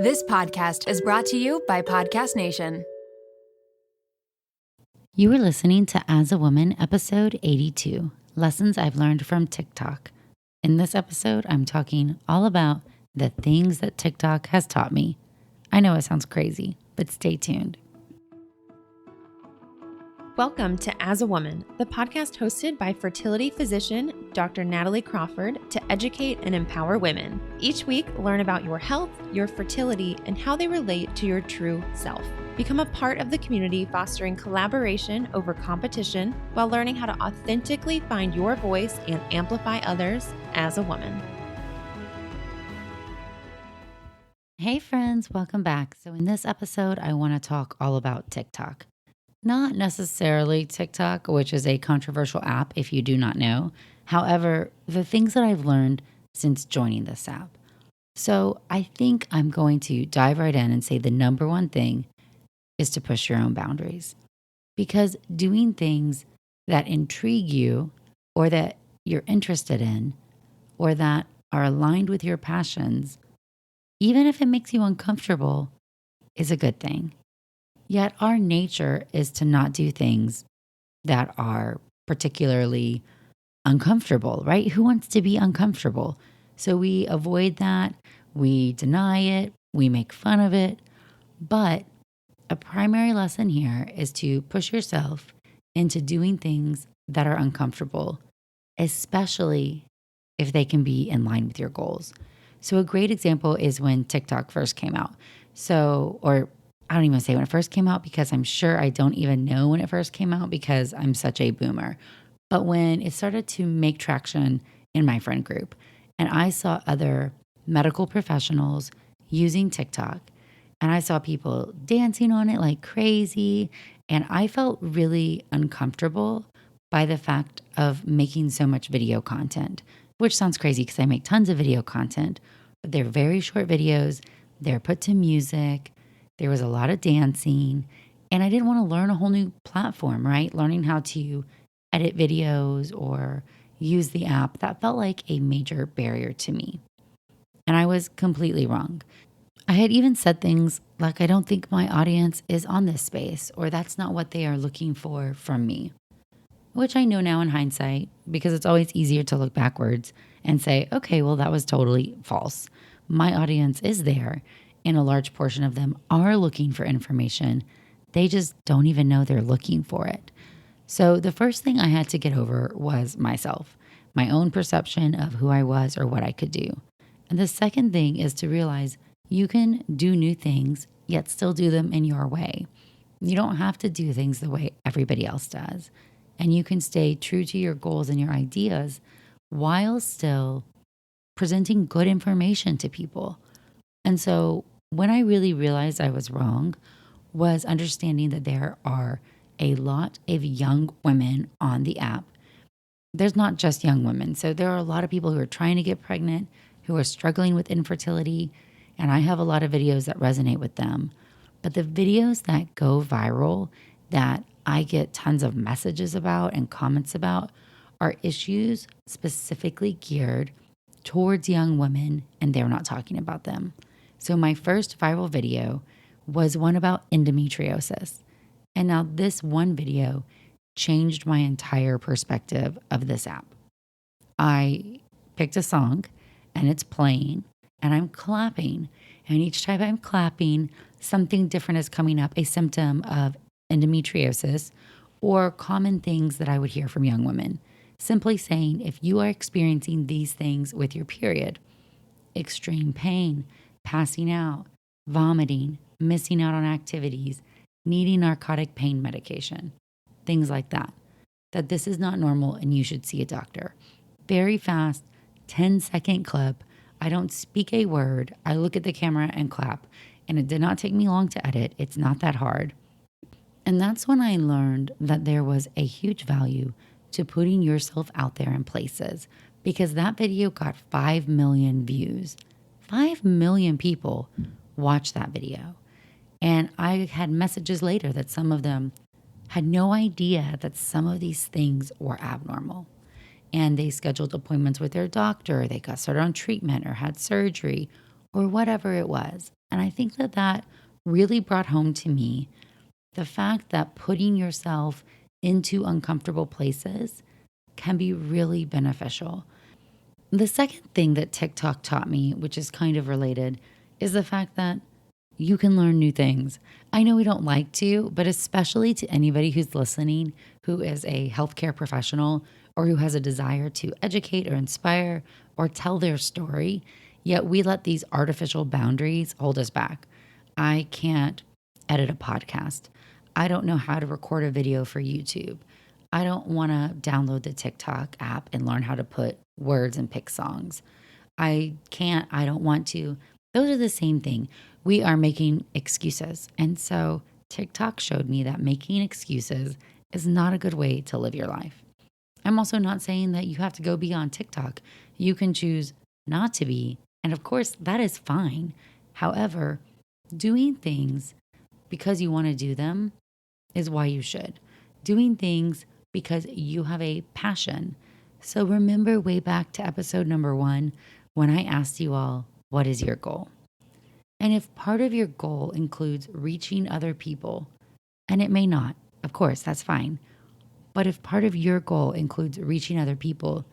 This podcast is brought to you by Podcast Nation. You are listening to As a Woman, episode 82, Lessons I've Learned from TikTok. In this episode, I'm talking all about the things that TikTok has taught me. I know it sounds crazy, but stay tuned. Welcome to As a Woman, the podcast hosted by fertility physician Dr. Natalie Crawford to educate and empower women. Each week, learn about your health, your fertility, and how they relate to your true self. Become a part of the community fostering collaboration over competition while learning how to authentically find your voice and amplify others as a woman. Hey friends, welcome back. So in this episode, I want to talk all about TikTok. Not necessarily TikTok, which is a controversial app if you do not know. However, the things that I've learned since joining this app. So I think I'm going to dive right in and say the number one thing is to push your own boundaries. Because doing things that intrigue you or that you're interested in or that are aligned with your passions, even if it makes you uncomfortable, is a good thing. Yet our nature is to not do things that are particularly uncomfortable, right? Who wants to be uncomfortable? So we avoid that, we deny it, we make fun of it. But a primary lesson here is to push yourself into doing things that are uncomfortable, especially if they can be in line with your goals. So a great example is when TikTok first came out. I don't even say when it first came out because I'm sure I don't even know when it first came out because I'm such a boomer. But when it started to make traction in my friend group and I saw other medical professionals using TikTok and I saw people dancing on it like crazy, and I felt really uncomfortable by the fact of making so much video content, which sounds crazy because I make tons of video content, but they're very short videos. They're put to music. There was a lot of dancing, and I didn't want to learn a whole new platform, right? Learning how to edit videos or use the app, that felt like a major barrier to me. And I was completely wrong. I had even said things like, I don't think my audience is on this space, or that's not what they are looking for from me, which I know now in hindsight, because it's always easier to look backwards and say, okay, well, that was totally false. My audience is there. And a large portion of them are looking for information. They just don't even know they're looking for it. So the first thing I had to get over was myself, my own perception of who I was or what I could do. And the second thing is to realize you can do new things, yet still do them in your way. You don't have to do things the way everybody else does. And you can stay true to your goals and your ideas while still presenting good information to people. And so when I really realized I was wrong was understanding that there are a lot of young women on the app. There's not just young women. So there are a lot of people who are trying to get pregnant, who are struggling with infertility. And I have a lot of videos that resonate with them. But the videos that go viral, that I get tons of messages about and comments about, are issues specifically geared towards young women, and they're not talking about them. So my first viral video was one about endometriosis. And now this one video changed my entire perspective of this app. I picked a song and it's playing and I'm clapping. And each time I'm clapping, something different is coming up, a symptom of endometriosis or common things that I would hear from young women. Simply saying, if you are experiencing these things with your period, extreme pain, passing out, vomiting, missing out on activities, needing narcotic pain medication, things like that this is not normal and you should see a doctor. Very fast, 10-second clip. I don't speak a word. I look at the camera and clap. And it did not take me long to edit. It's not that hard. And that's when I learned that there was a huge value to putting yourself out there in places, because that video got 5 million views. 5 million people watched that video. And I had messages later that some of them had no idea that some of these things were abnormal. And they scheduled appointments with their doctor. They got started on treatment or had surgery, or whatever it was. And I think that that really brought home to me the fact that putting yourself into uncomfortable places can be really beneficial. The second thing that TikTok taught me, which is kind of related, is the fact that you can learn new things. I know we don't like to, but especially to anybody who's listening who is a healthcare professional or who has a desire to educate or inspire or tell their story, yet we let these artificial boundaries hold us back. I can't edit a podcast. I don't know how to record a video for YouTube. I don't want to download the TikTok app and learn how to put words and pick songs. I don't want to. Those are the same thing. We are making excuses. And so TikTok showed me that making excuses is not a good way to live your life. I'm also not saying that you have to go be on TikTok. You can choose not to be. And of course, that is fine. However, doing things because you want to do them is why you should. Doing things because you have a passion. So remember way back to episode number 1 when I asked you all, what is your goal? And if part of your goal includes reaching other people, and it may not, of course, that's fine. But if part of your goal includes reaching other people,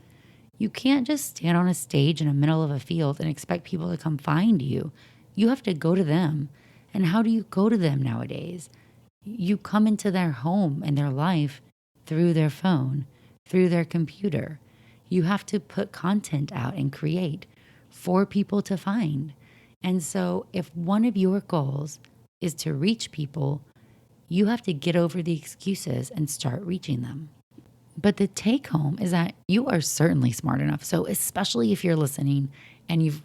you can't just stand on a stage in the middle of a field and expect people to come find you. You have to go to them. And how do you go to them nowadays? You come into their home and their life through their phone, through their computer. You have to put content out and create for people to find. And so if one of your goals is to reach people, you have to get over the excuses and start reaching them. But the take home is that you are certainly smart enough. So especially if you're listening and you've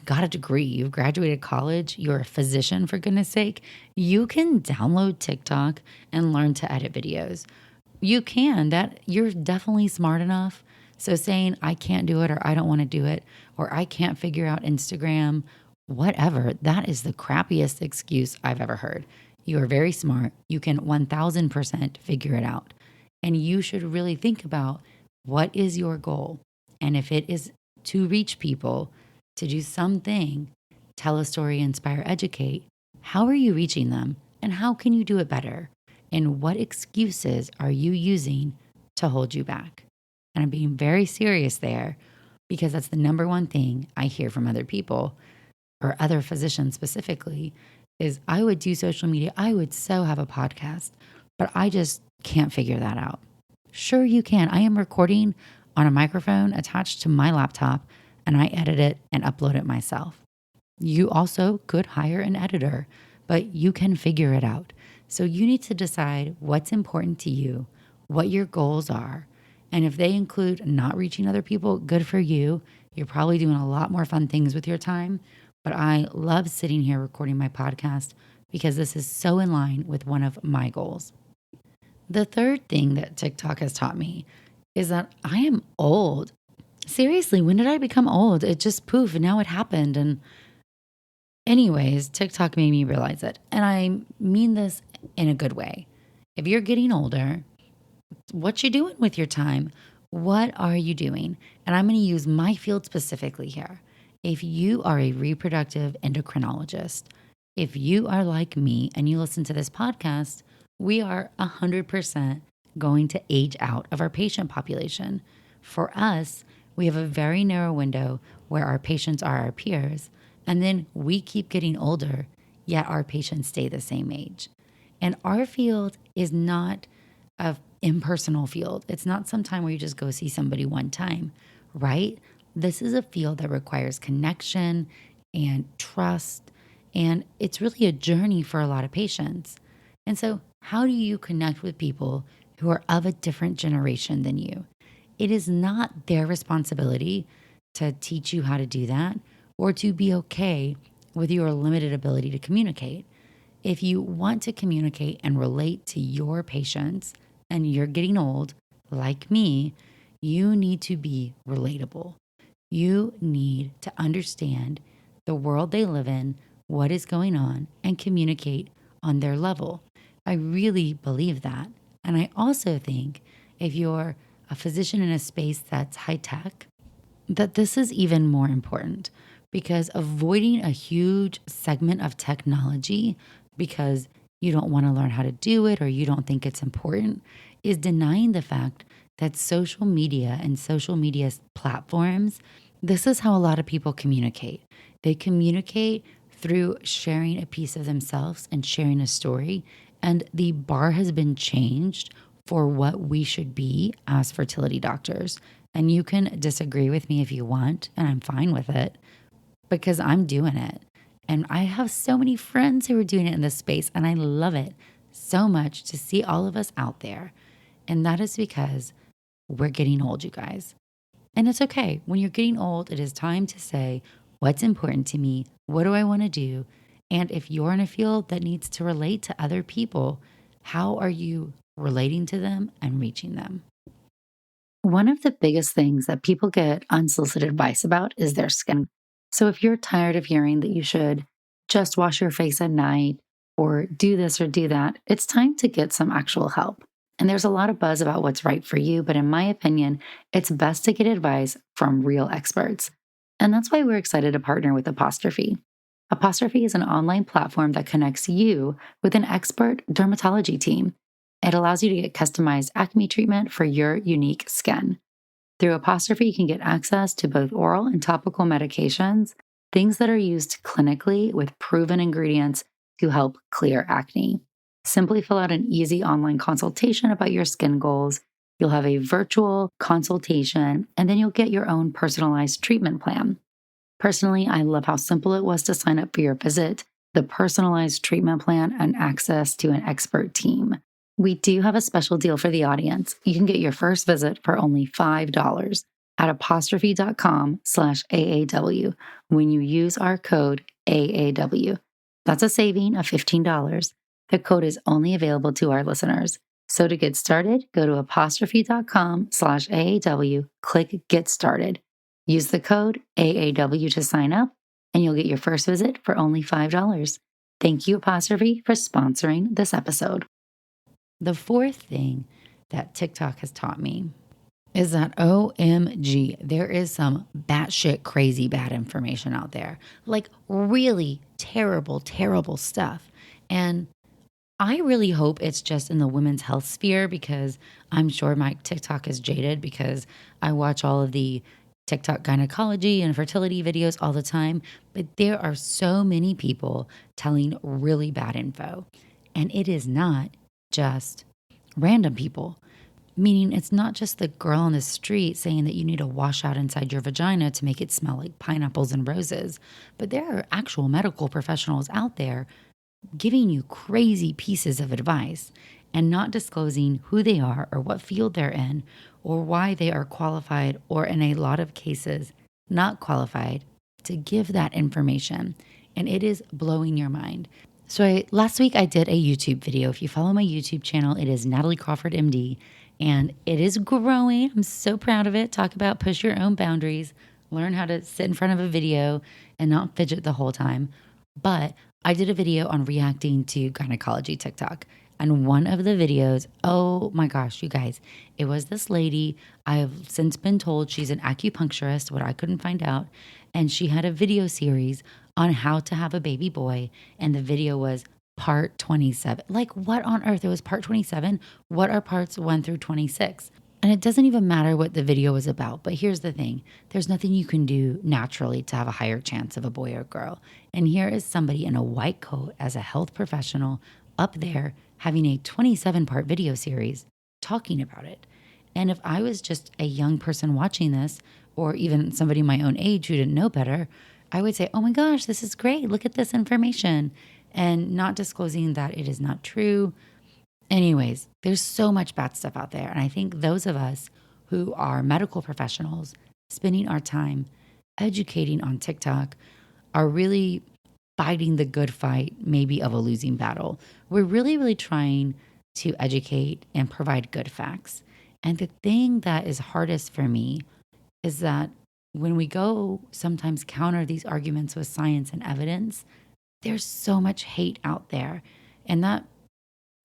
got a degree, you've graduated college, you're a physician for goodness sake, you can download TikTok and learn to edit videos. You can, you're definitely smart enough. So saying I can't do it or I don't want to do it or I can't figure out Instagram, whatever, that is the crappiest excuse I've ever heard. You are very smart. You can 1000% figure it out. And you should really think about what is your goal? And if it is to reach people, to do something, tell a story, inspire, educate, how are you reaching them? And how can you do it better? And what excuses are you using to hold you back? And I'm being very serious there because that's the number one thing I hear from other people or other physicians specifically is I would do social media. I would so have a podcast, but I just can't figure that out. Sure, you can. I am recording on a microphone attached to my laptop and I edit it and upload it myself. You also could hire an editor, but you can figure it out. So you need to decide what's important to you, what your goals are. And if they include not reaching other people, good for you. You're probably doing a lot more fun things with your time. But I love sitting here recording my podcast because this is so in line with one of my goals. The third thing that TikTok has taught me is that I am old. Seriously, when did I become old? It just poof, and now it happened. And anyways, TikTok made me realize it. And I mean this in a good way. If you're getting older, what you doing with your time? What are you doing? And I'm going to use my field specifically here. If you are a reproductive endocrinologist, if you are like me and you listen to this podcast, we are 100% going to age out of our patient population. For us, we have a very narrow window where our patients are our peers, and then we keep getting older, yet our patients stay the same age. And our field is not an impersonal field. It's not some time where you just go see somebody one time, right? This is a field that requires connection and trust, and it's really a journey for a lot of patients. And so how do you connect with people who are of a different generation than you? It is not their responsibility to teach you how to do that or to be okay with your limited ability to communicate. If you want to communicate and relate to your patients and you're getting old, like me, you need to be relatable. You need to understand the world they live in, what is going on, and communicate on their level. I really believe that. And I also think if you're a physician in a space that's high tech, that this is even more important. because avoiding a huge segment of technology because you don't want to learn how to do it or you don't think it's important is denying the fact that social media and social media platforms, this is how a lot of people communicate. They communicate through sharing a piece of themselves and sharing a story. And the bar has been changed for what we should be as fertility doctors. And you can disagree with me if you want, and I'm fine with it because I'm doing it. And I have so many friends who are doing it in this space, and I love it so much to see all of us out there. And that is because we're getting old, you guys. And it's okay. When you're getting old, it is time to say, what's important to me? What do I want to do? And if you're in a field that needs to relate to other people, how are you relating to them and reaching them? One of the biggest things that people get unsolicited advice about is their skin. So if you're tired of hearing that you should just wash your face at night or do this or do that, it's time to get some actual help. And there's a lot of buzz about what's right for you, but in my opinion, it's best to get advice from real experts. And that's why we're excited to partner with Apostrophe. Apostrophe is an online platform that connects you with an expert dermatology team. It allows you to get customized acne treatment for your unique skin. Through Apostrophe, you can get access to both oral and topical medications, things that are used clinically with proven ingredients to help clear acne. Simply fill out an easy online consultation about your skin goals. You'll have a virtual consultation, and then you'll get your own personalized treatment plan. Personally, I love how simple it was to sign up for your visit, the personalized treatment plan, and access to an expert team. We do have a special deal for the audience. You can get your first visit for only $5 at apostrophe.com/AAW when you use our code AAW. That's a saving of $15. The code is only available to our listeners. So to get started, go to apostrophe.com/AAW, click Get Started. Use the code AAW to sign up, and you'll get your first visit for only $5. Thank you, Apostrophe, for sponsoring this episode. The fourth thing that TikTok has taught me is that OMG, there is some batshit crazy bad information out there, like really terrible, terrible stuff. And I really hope it's just in the women's health sphere because I'm sure my TikTok is jaded because I watch all of the TikTok gynecology and fertility videos all the time. But there are so many people telling really bad info. And it is not just random people, meaning it's not just the girl on the street saying that you need to wash out inside your vagina to make it smell like pineapples and roses. But there are actual medical professionals out there giving you crazy pieces of advice and not disclosing who they are or what field they're in or why they are qualified or in a lot of cases not qualified to give that information. And it is blowing your mind. So last week I did a YouTube video. If you follow my YouTube channel, it is Natalie Crawford, MD, and it is growing. I'm so proud of it. Talk about push your own boundaries, learn how to sit in front of a video and not fidget the whole time. But I did a video on reacting to gynecology TikTok. And one of the videos, oh my gosh, you guys, it was this lady. I have since been told she's an acupuncturist, what I couldn't find out. And she had a video series on how to have a baby boy. And the video was part 27. Like, what on earth? It was part 27. What are parts 1 through 26? And it doesn't even matter what the video was about. But here's the thing. There's nothing you can do naturally to have a higher chance of a boy or girl. And here is somebody in a white coat as a health professional up there having a 27-part video series talking about it. And if I was just a young person watching this, or even somebody my own age who didn't know better, I would say, oh my gosh, this is great. Look at this information. And not disclosing that it is not true. Anyways, there's so much bad stuff out there. And I think those of us who are medical professionals spending our time educating on TikTok are really fighting the good fight, maybe of a losing battle. We're really, really trying to educate and provide good facts. And the thing that is hardest for me is that when we go sometimes counter these arguments with science and evidence, there's so much hate out there. And that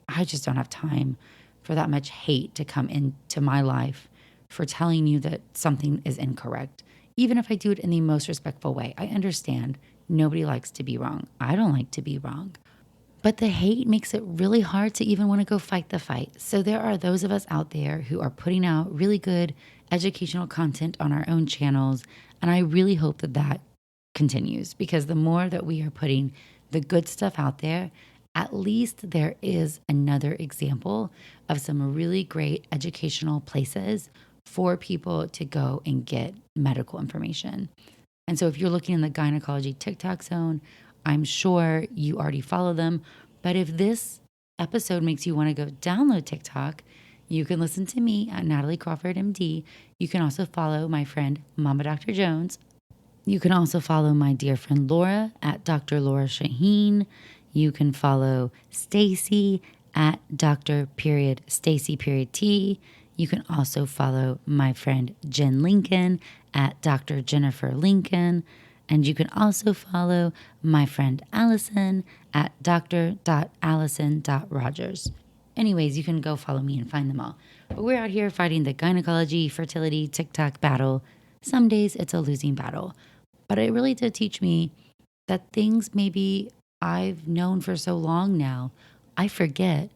I just don't have time for that much hate to come into my life for telling you that something is incorrect. even if I do it in the most respectful way. I understand nobody likes to be wrong. I don't like to be wrong. But the hate makes it really hard to even want to go fight the fight. So there are those of us out there who are putting out really good educational content on our own channels. And I really hope that that continues, because the more that we are putting the good stuff out there, at least there is another example of some really great educational places for people to go and get medical information. And so if you're looking in the gynecology TikTok zone, I'm sure you already follow them. But if this episode makes you want to go download TikTok, you can listen to me at Natalie Crawford, MD. You can also follow my friend, Mama Dr. Jones. You can also follow my dear friend Laura at Dr. Laura Shaheen. You can follow Stacy at Dr. Stacy T. You can also follow my friend Jen Lincoln at Dr. Jennifer Lincoln. And you can also follow my friend Allison at dr.allison.rogers. Anyways, you can go follow me and find them all. But we're out here fighting the gynecology, fertility, TikTok battle. Some days it's a losing battle. But it really did teach me that things maybe I've known for so long now, I forget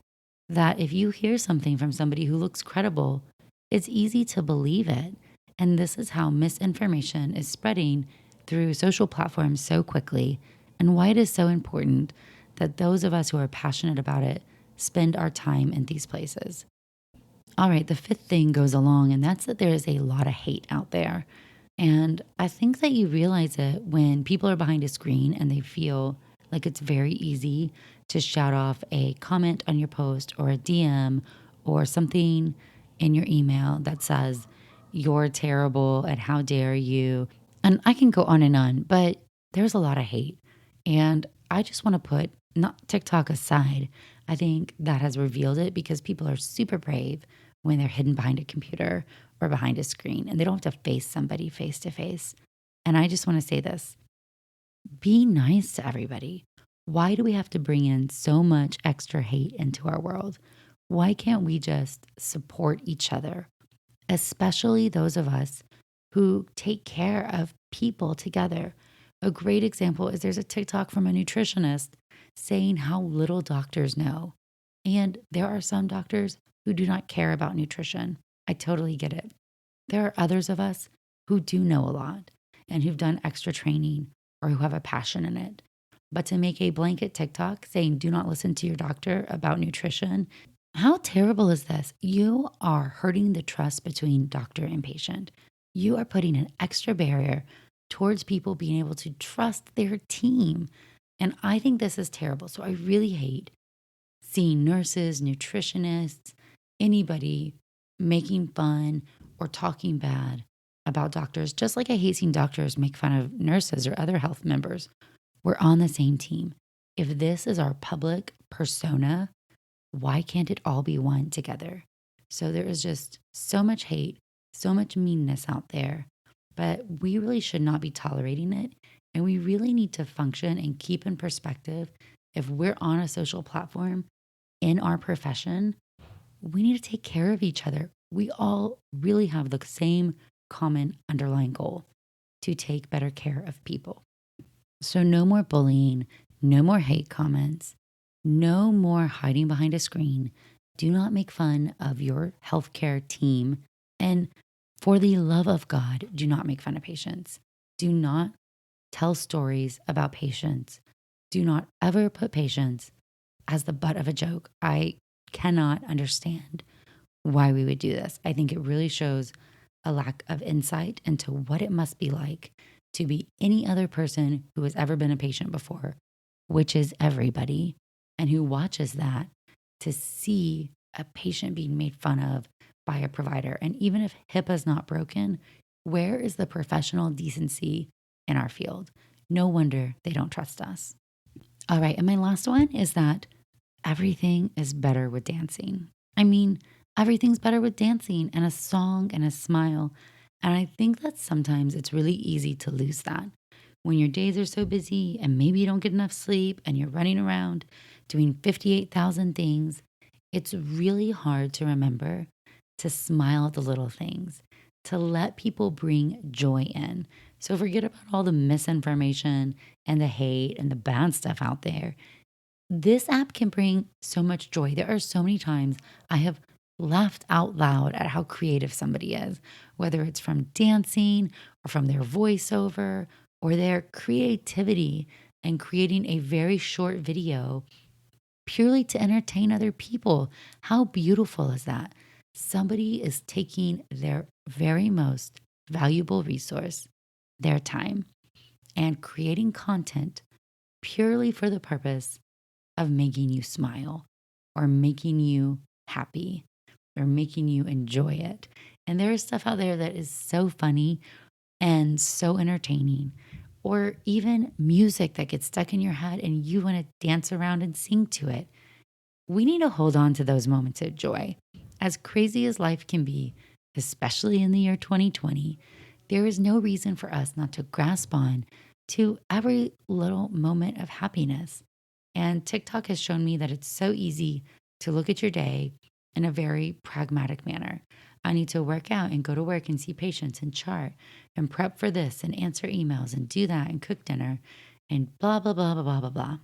that if you hear something from somebody who looks credible, it's easy to believe it. And this is how misinformation is spreading through social platforms so quickly, and why it is so important that those of us who are passionate about it spend our time in these places. All right, the fifth thing goes along, and that's that there is a lot of hate out there. And I think that you realize it when people are behind a screen and they feel like it's very easy to shout off a comment on your post or a DM or something in your email that says, "You're terrible," and "How dare you?" And I can go on, but there's a lot of hate. And I just want to put not TikTok aside. I think that has revealed it because people are super brave when they're hidden behind a computer or behind a screen and they don't have to face somebody face to face. And I just want to say this: be nice to everybody. Why do we have to bring in so much extra hate into our world? Why can't we just support each other? Especially those of us who take care of people together. A great example is there's a TikTok from a nutritionist saying how little doctors know. And there are some doctors who do not care about nutrition. I totally get it. There are others of us who do know a lot and who've done extra training or who have a passion in it. But to make a blanket TikTok saying, "Do not listen to your doctor about nutrition," how terrible is this? You are hurting the trust between doctor and patient. You are putting an extra barrier towards people being able to trust their team. And I think this is terrible. So I really hate seeing nurses, nutritionists, anybody making fun or talking bad about doctors, just like I hate seeing doctors make fun of nurses or other health members. We're on the same team. If this is our public persona, why can't it all be one together? So there is just so much hate, so much meanness out there, but we really should not be tolerating it. And we really need to function and keep in perspective, if we're on a social platform in our profession, we need to take care of each other. We all really have the same common underlying goal: to take better care of people. So no more bullying, no more hate comments, no more hiding behind a screen. Do not make fun of your healthcare team. And for the love of God, do not make fun of patients. Do not tell stories about patients. Do not ever put patients as the butt of a joke. I cannot understand why we would do this. I think it really shows a lack of insight into what it must be like to be any other person who has ever been a patient before, which is everybody, and who watches that to see a patient being made fun of by a provider. And even if HIPAA's not broken, where is the professional decency in our field? No wonder they don't trust us. All right, and my last one is that everything is better with dancing. I mean, everything's better with dancing and a song and a smile. And I think that sometimes it's really easy to lose that when your days are so busy and maybe you don't get enough sleep and you're running around doing 58,000 things. It's really hard to remember to smile at the little things, to let people bring joy in. So forget about all the misinformation and the hate and the bad stuff out there. This app can bring so much joy. There are so many times I have laughed out loud at how creative somebody is, whether it's from dancing or from their voiceover or their creativity and creating a very short video purely to entertain other people. How beautiful is that? Somebody is taking their very most valuable resource, their time, and creating content purely for the purpose of making you smile or making you happy or making you enjoy it. And there is stuff out there that is so funny and so entertaining, or even music that gets stuck in your head and you want to dance around and sing to it. We need to hold on to those moments of joy. As crazy as life can be, especially in the year 2020, there is no reason for us not to grasp on to every little moment of happiness. And TikTok has shown me that it's so easy to look at your day in a very pragmatic manner. I need to work out and go to work and see patients and chart and prep for this and answer emails and do that and cook dinner and blah, blah, blah, blah, blah, blah, blah.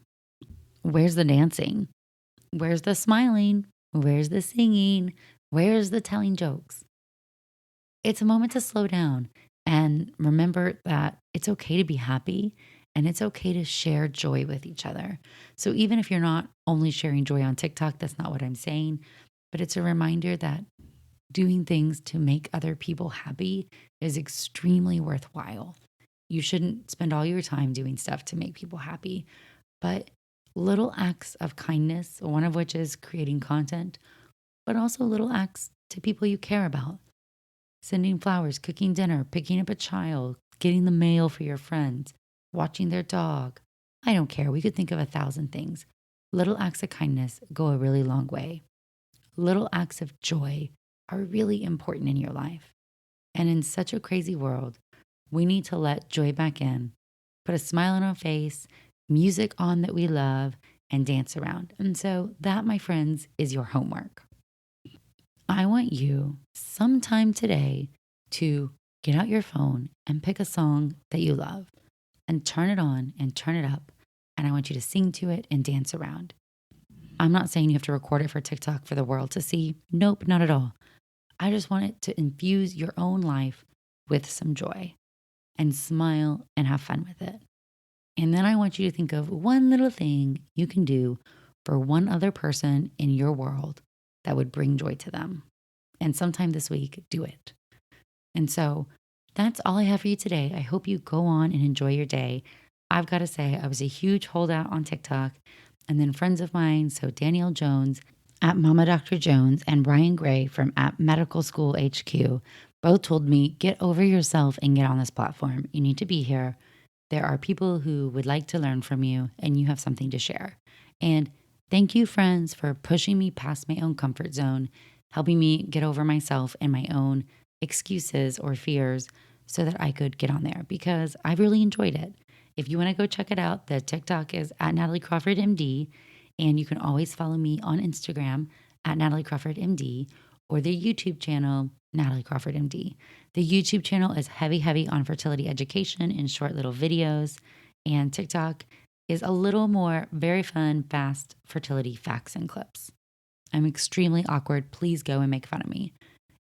Where's the dancing? Where's the smiling? Where's the singing? Where's the telling jokes? It's a moment to slow down and remember that it's okay to be happy and it's okay to share joy with each other. So even if you're not only sharing joy on TikTok, that's not what I'm saying, but it's a reminder that doing things to make other people happy is extremely worthwhile. You shouldn't spend all your time doing stuff to make people happy, but little acts of kindness, one of which is creating content, but also little acts to people you care about. Sending flowers, cooking dinner, picking up a child, getting the mail for your friends, watching their dog. I don't care. We could think of 1,000 things. Little acts of kindness go a really long way. Little acts of joy are really important in your life. And in such a crazy world, we need to let joy back in, put a smile on our face, music on that we love, and dance around. And so that, my friends, is your homework. I want you sometime today to get out your phone and pick a song that you love and turn it on and turn it up. And I want you to sing to it and dance around. I'm not saying you have to record it for TikTok for the world to see. Nope, not at all. I just want it to infuse your own life with some joy and smile and have fun with it. And then I want you to think of one little thing you can do for one other person in your world that would bring joy to them. And sometime this week, do it. And so that's all I have for you today. I hope you go on and enjoy your day. I've got to say, I was a huge holdout on TikTok. And then friends of mine, so Danielle Jones at Mama Dr. Jones and Brian Gray from at Medical School HQ, both told me, get over yourself and get on this platform. You need to be here. There are people who would like to learn from you and you have something to share. And thank you, friends, for pushing me past my own comfort zone, helping me get over myself and my own excuses or fears so that I could get on there because I really enjoyed it. If you want to go check it out, the TikTok is at Natalie Crawford MD, and you can always follow me on Instagram at Natalie Crawford MD or the YouTube channel, Natalie Crawford MD. The YouTube channel is heavy on fertility education and short little videos, and TikTok is a little more very fun, fast fertility facts and clips. I'm extremely awkward. Please go and make fun of me.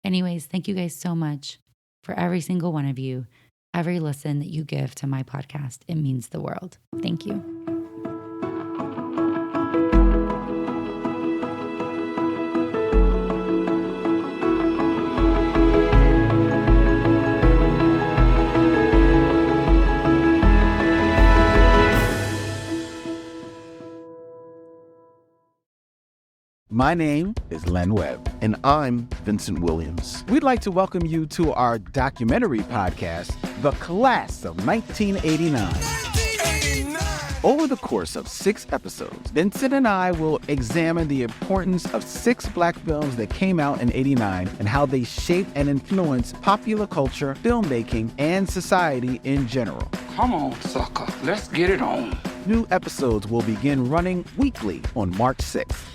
Anyways, thank you guys so much for every single one of you. Every listen that you give to my podcast, it means the world. Thank you. My name is Len Webb. And I'm Vincent Williams. We'd like to welcome you to our documentary podcast, The Class of 1989. Over the course of 6 episodes, Vincent and I will examine the importance of 6 black films that came out in '89 and how they shaped and influenced popular culture, filmmaking, and society in general. Come on, sucker. Let's get it on. New episodes will begin running weekly on March 6th.